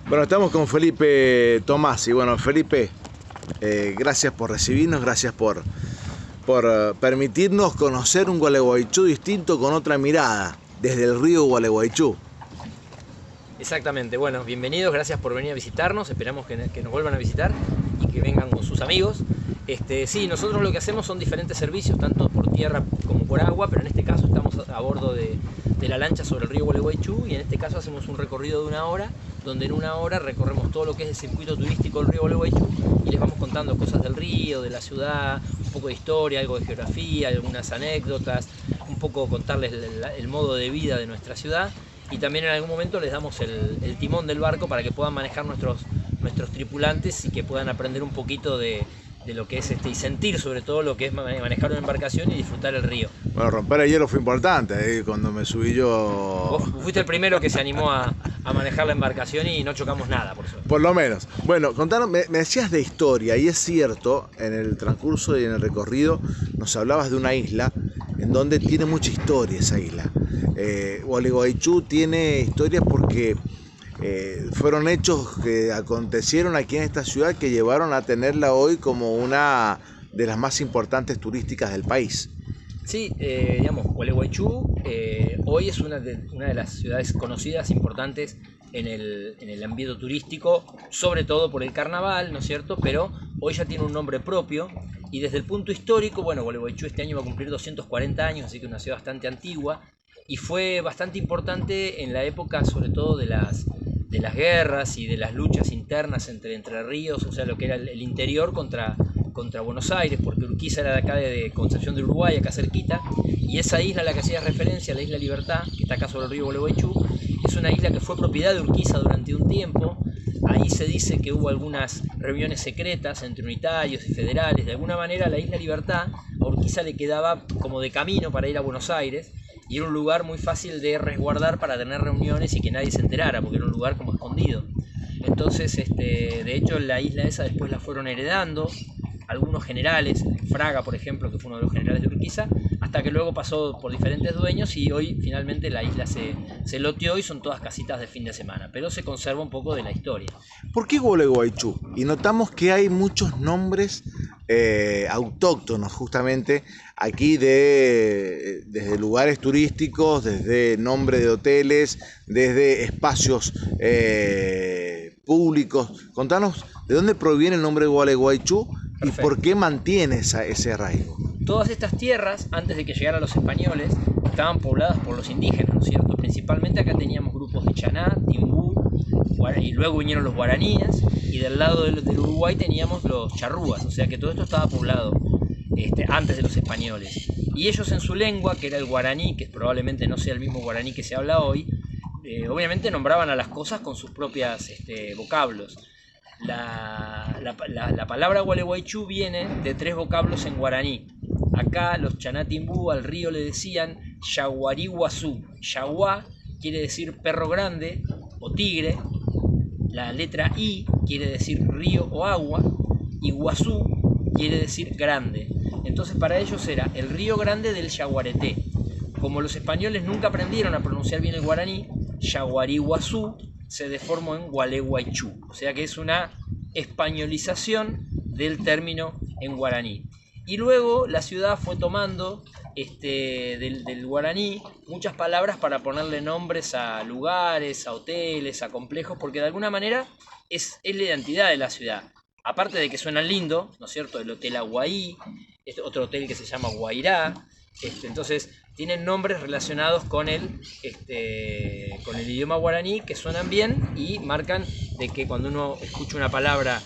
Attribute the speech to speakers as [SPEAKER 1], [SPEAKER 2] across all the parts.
[SPEAKER 1] Bueno, estamos con Felipe Tomás y bueno, Felipe, gracias por recibirnos, gracias por permitirnos conocer un Gualeguaychú distinto con otra mirada, desde el río Gualeguaychú.
[SPEAKER 2] Exactamente, bueno, bienvenidos, gracias por venir a visitarnos, esperamos que nos vuelvan a visitar y que vengan con sus amigos. Sí, nosotros lo que hacemos son diferentes servicios, tanto por tierra como por agua, pero en este caso estamos a bordo de la lancha sobre el río Gualeguaychú y en este caso hacemos un recorrido de 1 hora, donde en 1 hora recorremos todo lo que es el circuito turístico del río Gualeguaychú y les vamos contando cosas del río, de la ciudad, un poco de historia, algo de geografía, algunas anécdotas, un poco contarles el modo de vida de nuestra ciudad. Y también en algún momento les damos el timón del barco para que puedan manejar nuestros tripulantes y que puedan aprender un poquito de lo que es y sentir sobre todo lo que es manejar una embarcación y disfrutar el río.
[SPEAKER 1] Bueno, romper el hielo fue importante, cuando me subí yo...
[SPEAKER 2] Vos fuiste el primero que se animó a manejar la embarcación y no chocamos nada, por suerte.
[SPEAKER 1] Por lo menos. Bueno, contanos, me decías de historia y es cierto, en el transcurso y en el recorrido nos hablabas de una isla en donde tiene mucha historia esa isla. Gualeguaychú tiene historia porque fueron hechos que acontecieron aquí en esta ciudad que llevaron a tenerla hoy como una de las más importantes turísticas del país.
[SPEAKER 2] Sí, digamos, Gualeguaychú hoy es una de las ciudades conocidas, importantes en el ámbito turístico, sobre todo por el carnaval, ¿no es cierto? Pero hoy ya tiene un nombre propio y desde el punto histórico, bueno, Gualeguaychú este año va a cumplir 240 años, así que es una ciudad bastante antigua y fue bastante importante en la época, sobre todo de las guerras y de las luchas internas entre ríos, o sea, lo que era el interior contra Buenos Aires, porque Urquiza era de acá de Concepción del Uruguay, acá cerquita, y esa isla a la que hacía referencia, la isla Libertad, que está acá sobre el río Gualeguaychú, es una isla que fue propiedad de Urquiza durante un tiempo. Ahí se dice que hubo algunas reuniones secretas entre unitarios y federales. De alguna manera la isla Libertad a Urquiza le quedaba como de camino para ir a Buenos Aires, y era un lugar muy fácil de resguardar para tener reuniones y que nadie se enterara, porque era un lugar como escondido. Entonces, de hecho, la isla esa después la fueron heredando algunos generales, Fraga por ejemplo, que fue uno de los generales de Urquiza, hasta que luego pasó por diferentes dueños y hoy finalmente la isla se loteó y son todas casitas de fin de semana, pero se conserva un poco de la historia.
[SPEAKER 1] ¿Por qué Gualeguaychú? Y notamos que hay muchos nombres autóctonos justamente aquí desde lugares turísticos, desde nombre de hoteles, desde espacios públicos. Contanos de dónde proviene el nombre de Gualeguaychú. Perfecto. ¿Y por qué mantiene ese arraigo?
[SPEAKER 2] Todas estas tierras, antes de que llegaran los españoles, estaban pobladas por los indígenas, ¿no es cierto? Principalmente acá teníamos grupos de Chaná, Timbú, y luego vinieron los guaraníes, y del lado del Uruguay teníamos los charrúas, o sea que todo esto estaba poblado antes de los españoles. Y ellos en su lengua, que era el guaraní, que probablemente no sea el mismo guaraní que se habla hoy, obviamente nombraban a las cosas con sus propios vocablos. La palabra Gualeguaychú viene de 3 vocablos en guaraní. Acá los Chanatimbú al río le decían Yaguariguazú. Yaguá quiere decir perro grande o tigre. La letra I quiere decir río o agua. Y Guazú quiere decir grande. Entonces para ellos era el río grande del Yaguareté. Como los españoles nunca aprendieron a pronunciar bien el guaraní, Yaguariguazú se deformó en Gualeguaychú, o sea que es una españolización del término en guaraní. Y luego la ciudad fue tomando del guaraní muchas palabras para ponerle nombres a lugares, a hoteles, a complejos, porque de alguna manera es la identidad de la ciudad. Aparte de que suenan lindo, ¿no es cierto? El Hotel Aguaí, otro hotel que se llama Guairá. Entonces tienen nombres relacionados con el idioma guaraní que suenan bien y marcan de que cuando uno escucha una palabra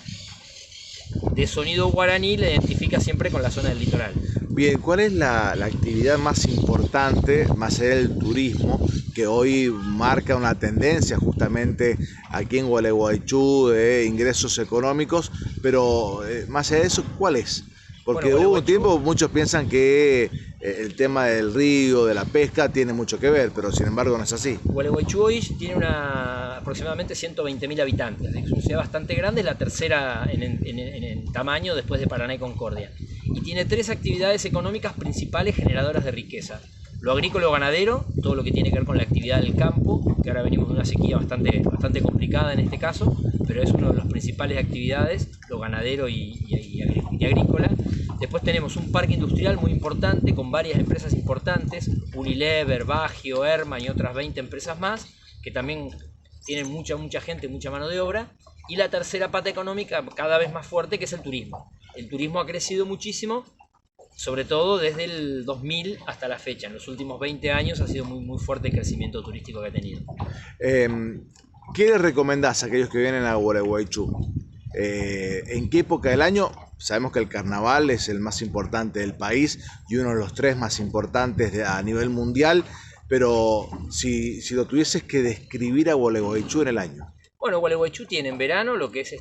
[SPEAKER 2] de sonido guaraní la identifica siempre con la zona del litoral.
[SPEAKER 1] Bien, ¿cuál es la actividad más importante, más allá del turismo, que hoy marca una tendencia justamente aquí en Gualeguaychú de ingresos económicos, pero más allá de eso, ¿cuál es? Porque bueno, hubo un tiempo, muchos piensan que el tema del río, de la pesca, tiene mucho que ver, pero sin embargo no es así.
[SPEAKER 2] Gualeguaychú hoy tiene aproximadamente 120.000 habitantes, es una ciudad bastante grande, es la tercera en tamaño después de Paraná y Concordia. Y tiene 3 actividades económicas principales generadoras de riqueza. lo agrícola o ganadero, todo lo que tiene que ver con la actividad del campo, que ahora venimos de una sequía bastante complicada en este caso, pero es una de las principales actividades, lo ganadero y agrícola. Después tenemos un parque industrial muy importante con varias empresas importantes, Unilever, Bagio, Herman y otras 20 empresas más, que también tienen mucha gente, mucha mano de obra. Y la tercera pata económica cada vez más fuerte, que es el turismo. El turismo ha crecido muchísimo, sobre todo desde el 2000 hasta la fecha. En los últimos 20 años ha sido muy fuerte el crecimiento turístico que ha tenido.
[SPEAKER 1] ¿Qué le recomendás a aquellos que vienen a Gualeguaychú? ¿En qué época del año? Sabemos que el carnaval es el más importante del país y uno de los 3 más importantes a nivel mundial, pero si lo tuvieses que describir a Gualeguaychú en el año.
[SPEAKER 2] Bueno, Gualeguaychú tiene en verano lo que es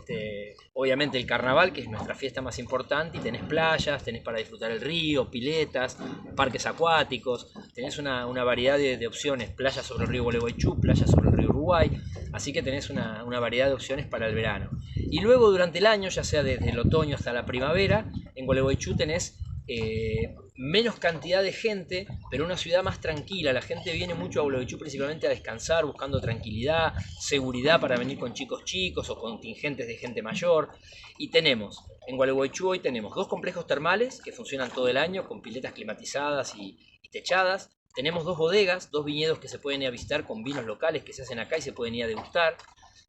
[SPEAKER 2] obviamente el carnaval, que es nuestra fiesta más importante, y tenés playas, tenés para disfrutar el río, piletas, parques acuáticos, tenés una variedad de opciones, playas sobre el río Gualeguaychú, playas sobre el río Uruguay, así que tenés una variedad de opciones para el verano. Y luego durante el año, ya sea desde el otoño hasta la primavera, en Gualeguaychú tenés menos cantidad de gente, pero una ciudad más tranquila. La gente viene mucho a Gualeguaychú principalmente a descansar, buscando tranquilidad, seguridad para venir con chicos o contingentes de gente mayor. Y tenemos, en Gualeguaychú hoy tenemos 2 complejos termales que funcionan todo el año con piletas climatizadas y techadas. Tenemos 2 bodegas, 2 viñedos que se pueden ir a visitar con vinos locales que se hacen acá y se pueden ir a degustar.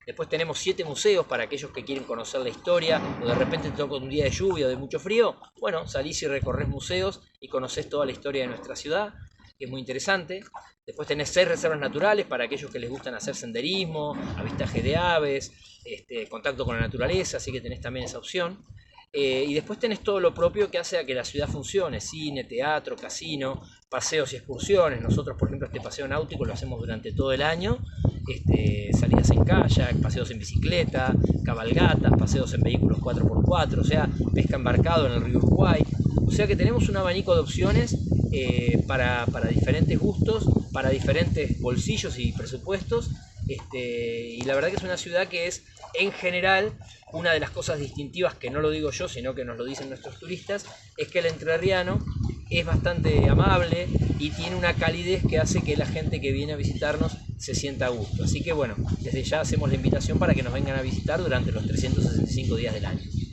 [SPEAKER 2] Después tenemos 7 museos para aquellos que quieren conocer la historia, o de repente te toca un día de lluvia o de mucho frío. Bueno, salís y recorres museos y conocés toda la historia de nuestra ciudad, que es muy interesante. Después tenés 6 reservas naturales para aquellos que les gustan hacer senderismo, avistaje de aves, contacto con la naturaleza, así que tenés también esa opción. Y después tenés todo lo propio que hace a que la ciudad funcione: cine, teatro, casino, paseos y excursiones. Nosotros, por ejemplo, este paseo náutico lo hacemos durante todo el año. Salidas en kayak, paseos en bicicleta, cabalgatas, paseos en vehículos 4x4, o sea, pesca embarcado en el río Uruguay. O sea que tenemos un abanico de opciones para diferentes gustos, para diferentes bolsillos y presupuestos. Y la verdad que es una ciudad que es, en general, una de las cosas distintivas, que no lo digo yo, sino que nos lo dicen nuestros turistas, es que el entrerriano es bastante amable y tiene una calidez que hace que la gente que viene a visitarnos se sienta a gusto. Así que bueno, desde ya hacemos la invitación para que nos vengan a visitar durante los 365 días del año.